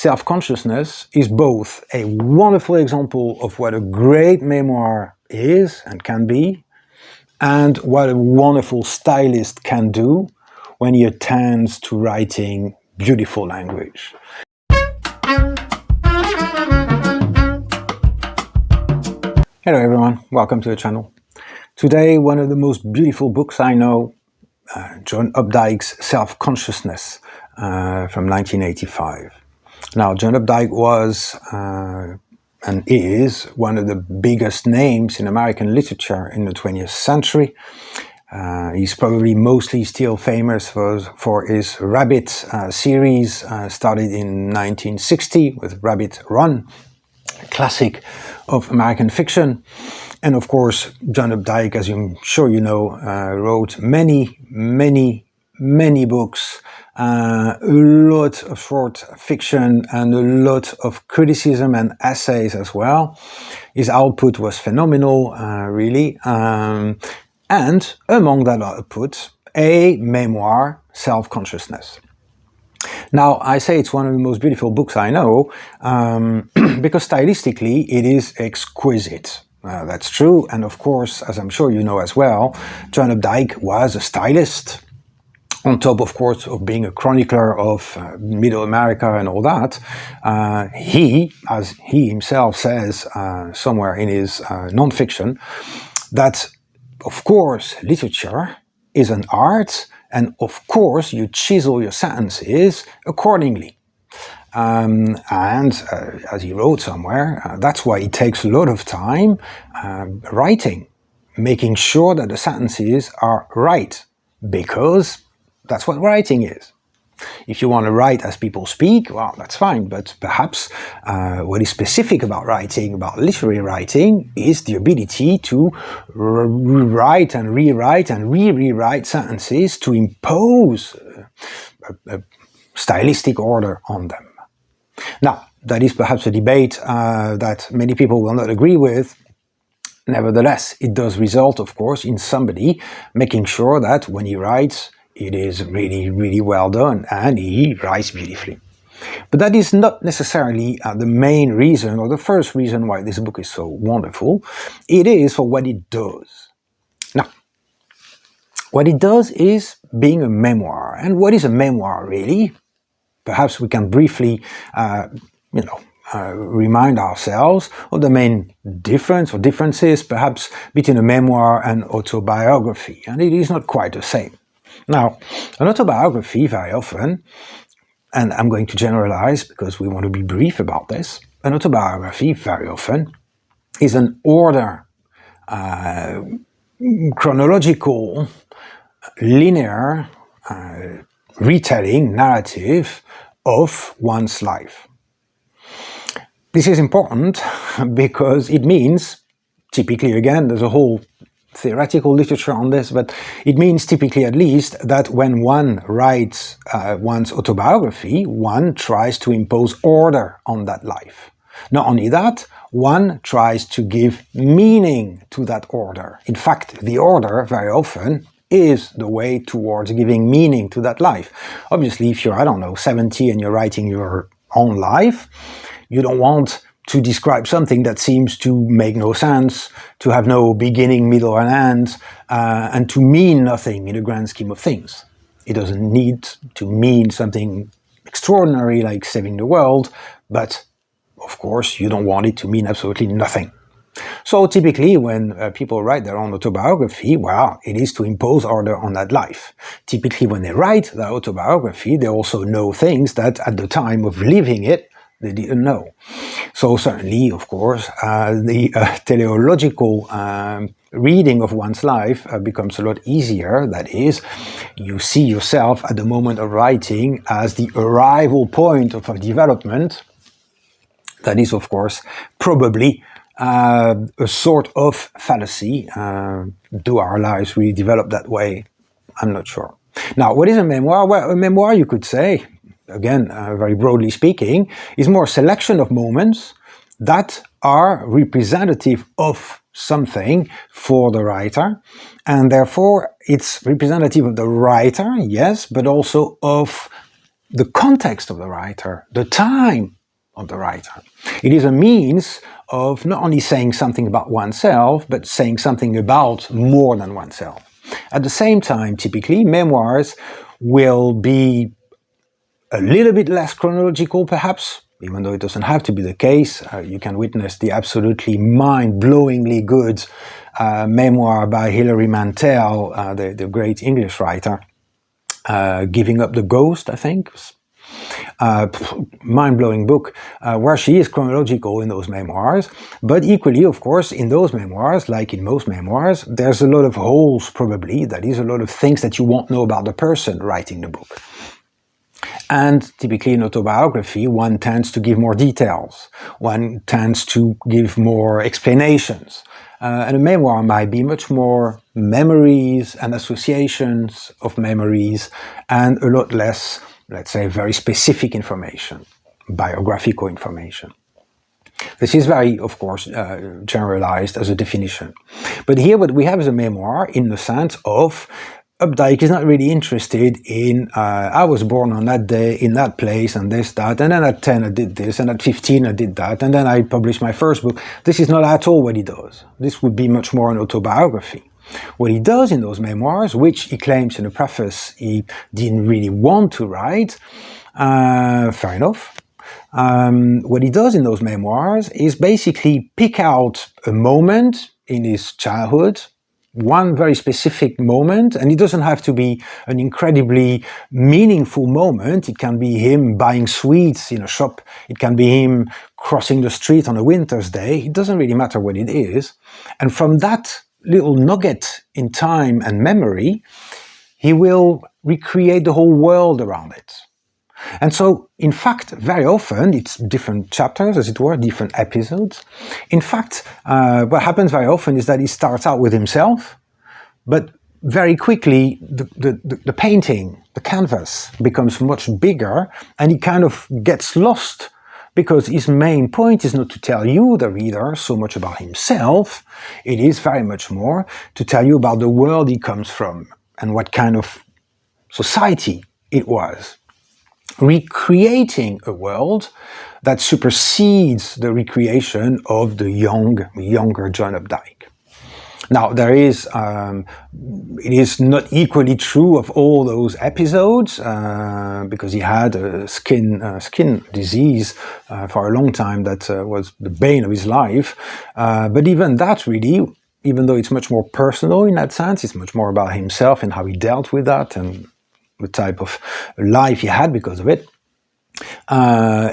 Self-consciousness is both a wonderful example of what a great memoir is and can be, and what a wonderful stylist can do when he attends to writing beautiful language. Hello everyone, welcome to the channel. Today, one of the most beautiful books I know, John Updike's Self-Consciousness from 1985. Now, John Updike was and is one of the biggest names in American literature in the 20th century. He's probably mostly still famous for his Rabbit series, started in 1960 with Rabbit Run, a classic of American fiction. And of course, John Updike, as I'm sure you know, wrote many books, a lot of short fiction and a lot of criticism and essays as well. His output was phenomenal, really. And among that output, a memoir, Self-Consciousness. Now, I say it's one of the most beautiful books I know because stylistically it is exquisite. That's true, and of course, as I'm sure you know as well, John Updike was a stylist. On top, of course, of being a chronicler of Middle America and all that, he, as he himself says somewhere in his non-fiction, that of course literature is an art, and of course you chisel your sentences accordingly. As he wrote somewhere, that's why it takes a lot of time writing, making sure that the sentences are right, because that's what writing is. If you want to write as people speak, well, that's fine, but perhaps what is specific about writing, about literary writing, is the ability to rewrite and rewrite and re-rewrite sentences to impose a stylistic order on them. Now, that is perhaps a debate that many people will not agree with. Nevertheless, it does result, of course, in somebody making sure that when he writes, it is really well done and he writes beautifully. But that is not necessarily the main reason or the first reason why this book is so wonderful. It is for what it does. Now, what it does is being a memoir. And what is a memoir really? Perhaps we can briefly, remind ourselves of the main difference or differences perhaps between a memoir and autobiography. And it is not quite the same. Now, an autobiography very often, and I'm going to generalize because we want to be brief about this, an autobiography very often is an order, chronological, linear retelling, narrative of one's life. This is important because it means, typically again, there's a whole theoretical literature on this, but it means typically at least that when one writes one's autobiography, one tries to impose order on that life. Not only that, one tries to give meaning to that order. In fact, the order very often is the way towards giving meaning to that life. Obviously, if you're, 70 and you're writing your own life, you don't want to describe something that seems to make no sense, to have no beginning, middle, and end, and to mean nothing in the grand scheme of things. It doesn't need to mean something extraordinary like saving the world, but of course you don't want it to mean absolutely nothing. So typically when people write their own autobiography, well, it is to impose order on that life. Typically when they write their autobiography, they also know things that at the time of living it, they didn't know. So certainly, of course, the teleological reading of one's life becomes a lot easier. That is, you see yourself at the moment of writing as the arrival point of a development. That is, of course, probably a sort of fallacy. Do our lives really develop that way? I'm not sure. Now, what is a memoir? Well, a memoir, you could say, again, very broadly speaking, is more a selection of moments that are representative of something for the writer, and therefore it's representative of the writer, yes, but also of the context of the writer, the time of the writer. It is a means of not only saying something about oneself, but saying something about more than oneself. At the same time, typically, memoirs will be a little bit less chronological, perhaps, even though it doesn't have to be the case. You can witness the absolutely mind-blowingly good memoir by Hilary Mantel, the great English writer, Giving Up the Ghost, I think. Mind-blowing book, where she is chronological in those memoirs, but equally, of course, in those memoirs, like in most memoirs, there's a lot of holes, probably. That is, a lot of things that you won't know about the person writing the book. And typically in autobiography, one tends to give more details. One tends to give more explanations. And a memoir might be much more memories and associations of memories and a lot less, let's say, very specific information, biographical information. This is very, of course, generalized as a definition. But here what we have is a memoir in the sense of Updike is not really interested in, I was born on that day, in that place, and this, that, and then at 10 I did this, and at 15 I did that, and then I published my first book. This is not at all what he does. This would be much more an autobiography. What he does in those memoirs, which he claims in the preface he didn't really want to write, fair enough. What he does in those memoirs is basically pick out a moment in his childhood, one very specific moment, and it doesn't have to be an incredibly meaningful moment. It can be him buying sweets in a shop. It can be him crossing the street on a winter's day. It doesn't really matter what it is. And from that little nugget in time and memory, he will recreate the whole world around it. And so, in fact, very often, it's different chapters, as it were, different episodes. In fact, what happens very often is that he starts out with himself, but very quickly, the painting, the canvas, becomes much bigger, and he kind of gets lost, because his main point is not to tell you, the reader, so much about himself. It is very much more to tell you about the world he comes from, and what kind of society it was. Recreating a world that supersedes the recreation of the younger John Updike. Now, there is, it is not equally true of all those episodes, because he had a skin disease for a long time that was the bane of his life. But even that, really, even though it's much more personal in that sense, it's much more about himself and how he dealt with that and the type of life he had because of it,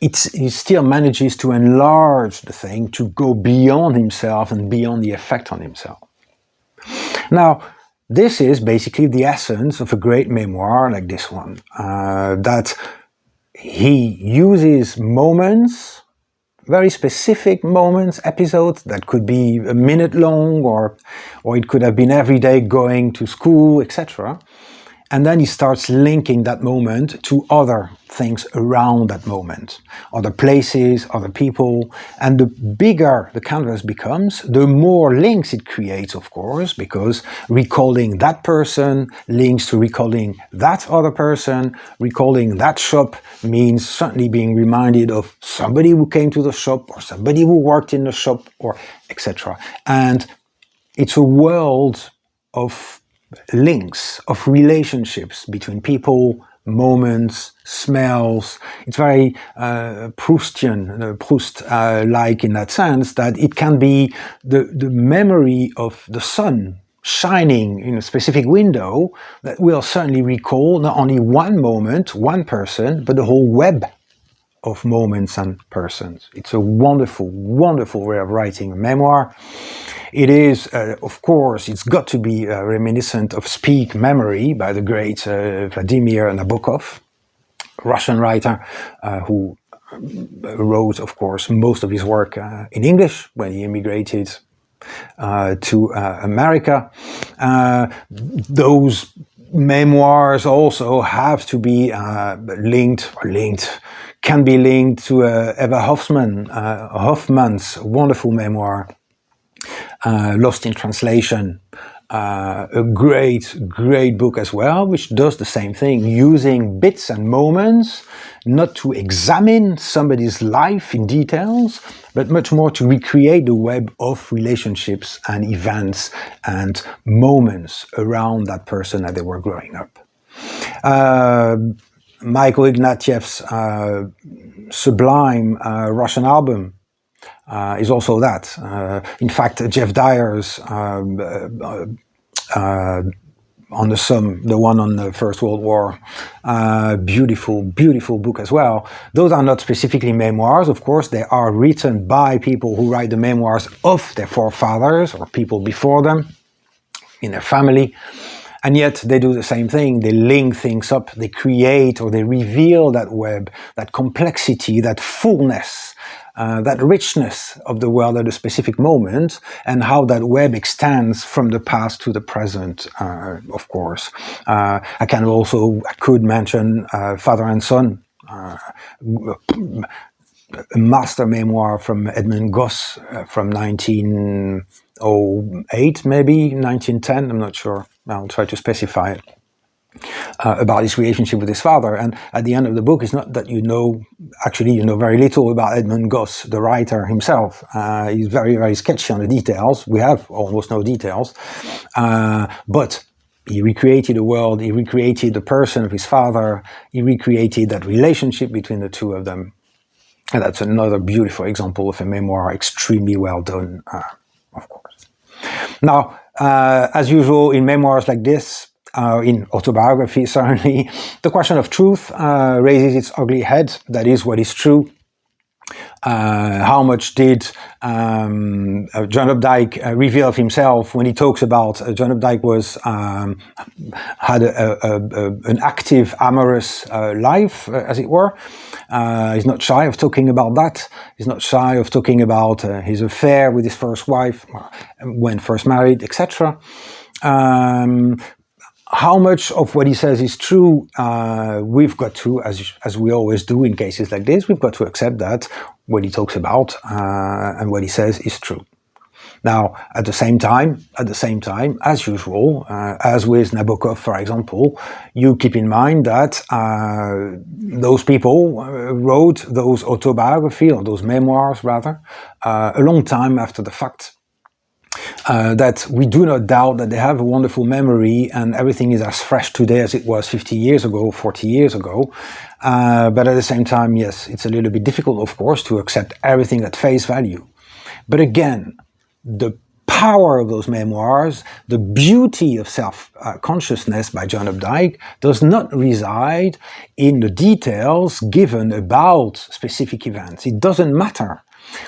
he still manages to enlarge the thing, to go beyond himself and beyond the effect on himself. Now, this is basically the essence of a great memoir like this one, that he uses moments, very specific moments, episodes that could be a minute long, or it could have been every day going to school, etc. And then he starts linking that moment to other things around that moment, other places, other people. And the bigger the canvas becomes, the more links it creates, of course, because recalling that person links to recalling that other person. Recalling that shop means certainly being reminded of somebody who came to the shop, or somebody who worked in the shop, or etc. And it's a world of links, of relationships between people, moments, smells. It's very Proustian, Proust-like in that sense, that it can be the memory of the sun shining in a specific window that will certainly recall not only one moment, one person, but the whole web of moments and persons. It's a wonderful, wonderful way of writing a memoir. It is, of course, it's got to be reminiscent of Speak Memory by the great Vladimir Nabokov, Russian writer who wrote, of course, most of his work in English when he immigrated to America. Those memoirs also have to be can be linked to Eva Hoffman's wonderful memoir, Lost in Translation, a great book as well, which does the same thing, using bits and moments, not to examine somebody's life in details, but much more to recreate the web of relationships and events and moments around that person that they were growing up. Michael Ignatieff's sublime Russian album is also that. In fact, Jeff Dyer's on the Somme, the one on the First World War, beautiful book as well. Those are not specifically memoirs, of course. They are written by people who write the memoirs of their forefathers or people before them in their family. And yet they do the same thing. They link things up, they create or they reveal that web, that complexity, that fullness, that richness of the world at a specific moment, and how that web extends from the past to the present, of course. I could mention Father and Son, a master memoir from Edmund Goss from 1908, maybe 1910, I'm not sure. I'll try to specify it. About his relationship with his father. And at the end of the book, it's not that you know very little about Edmund Goss, the writer himself. He's very, very sketchy on the details. We have almost no details. But he recreated the world, he recreated the person of his father, he recreated that relationship between the two of them. And that's another beautiful example of a memoir, extremely well done, of course. Now, as usual in memoirs like this, in autobiography certainly, the question of truth raises its ugly head. That is, what is true? How much did John Updike reveal of himself when he talks about John Updike had an active amorous life, as it were. He's not shy of talking about that. He's not shy of talking about his affair with his first wife, when first married, etc. How much of what he says is true, we've got to, as we always do in cases like this, we've got to accept that what he talks about and what he says is true. Now, at the same time, as usual, as with Nabokov, for example, you keep in mind that those people wrote those autobiographies, or those memoirs rather, a long time after the fact. That we do not doubt that they have a wonderful memory and everything is as fresh today as it was 50 years ago, 40 years ago. But at the same time, yes, it's a little bit difficult, of course, to accept everything at face value. But again, the power of those memoirs, the beauty of self-consciousness by John Updike does not reside in the details given about specific events. It doesn't matter.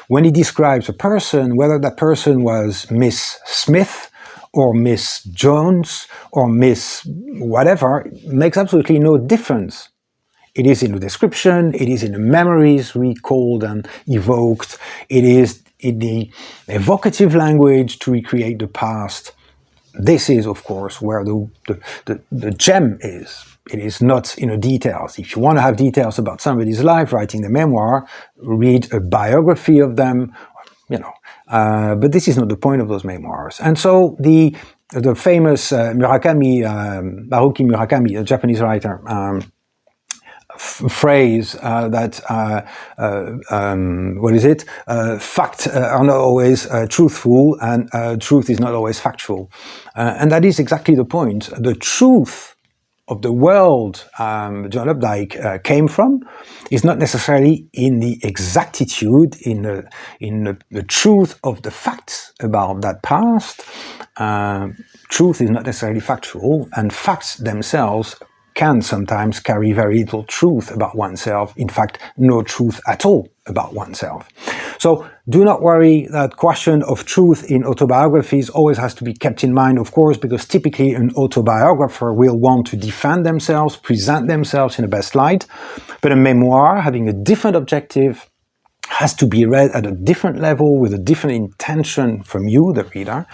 When he describes a person, whether that person was Miss Smith or Miss Jones or Miss whatever, makes absolutely no difference. It is in the description, it is in the memories recalled and evoked, it is in the evocative language to recreate the past. This is, of course, where the gem is. It is not in the details. If you want to have details about somebody's life, writing the memoir, read a biography of them, but this is not the point of those memoirs. And so the famous Haruki Murakami, a Japanese writer, phrase facts are not always truthful and truth is not always factual. And that is exactly the point. The truth of the world John Updike came from is not necessarily in the exactitude, in the truth of the facts about that past. Truth is not necessarily factual, and facts themselves can sometimes carry very little truth about oneself, in fact, no truth at all about oneself. So do not worry, that question of truth in autobiographies always has to be kept in mind, of course, because typically an autobiographer will want to defend themselves, present themselves in the best light, but a memoir, having a different objective, has to be read at a different level with a different intention from you, the reader,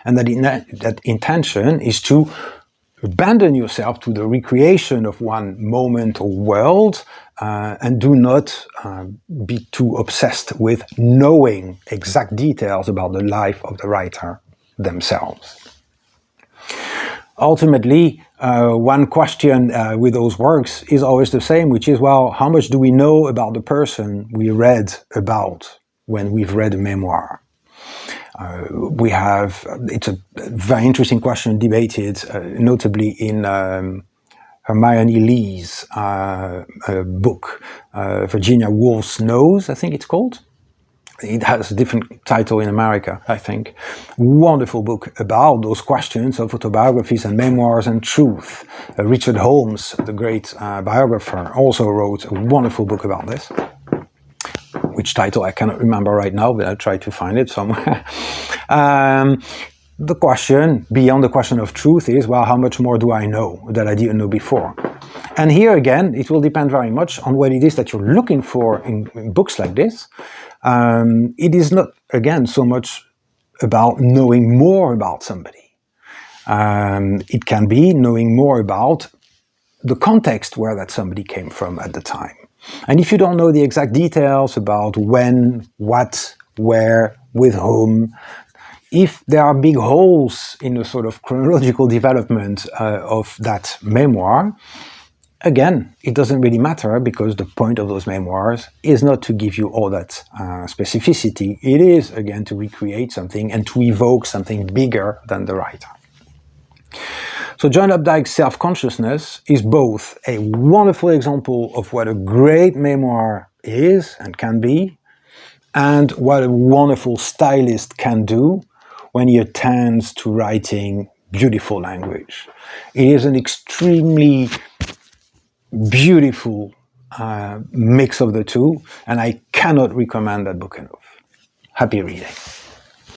and that intention is to abandon yourself to the recreation of one moment or world, and do not be too obsessed with knowing exact details about the life of the writer themselves. Ultimately, one question with those works is always the same, which is, well, how much do we know about the person we read about when we've read a memoir? It's a very interesting question debated, notably in Hermione Lee's book, Virginia Woolf's Nose, I think it's called. It has a different title in America, I think. Wonderful book about those questions of autobiographies and memoirs and truth. Richard Holmes, the great biographer, also wrote a wonderful book about this. Which title I cannot remember right now, but I'll try to find it somewhere. The question, beyond the question of truth, is, well, how much more do I know that I didn't know before? And here again, it will depend very much on what it is that you're looking for in books like this. It is not, again, so much about knowing more about somebody. It can be knowing more about the context where that somebody came from at the time. And if you don't know the exact details about when, what, where, with whom, if there are big holes in the sort of chronological development of that memoir, again, it doesn't really matter, because the point of those memoirs is not to give you all that specificity. It is, again, to recreate something and to evoke something bigger than the writer. So John Updike's Self-Consciousness is both a wonderful example of what a great memoir is and can be, and what a wonderful stylist can do when he attends to writing beautiful language. It is an extremely beautiful mix of the two, and I cannot recommend that book enough. Happy reading.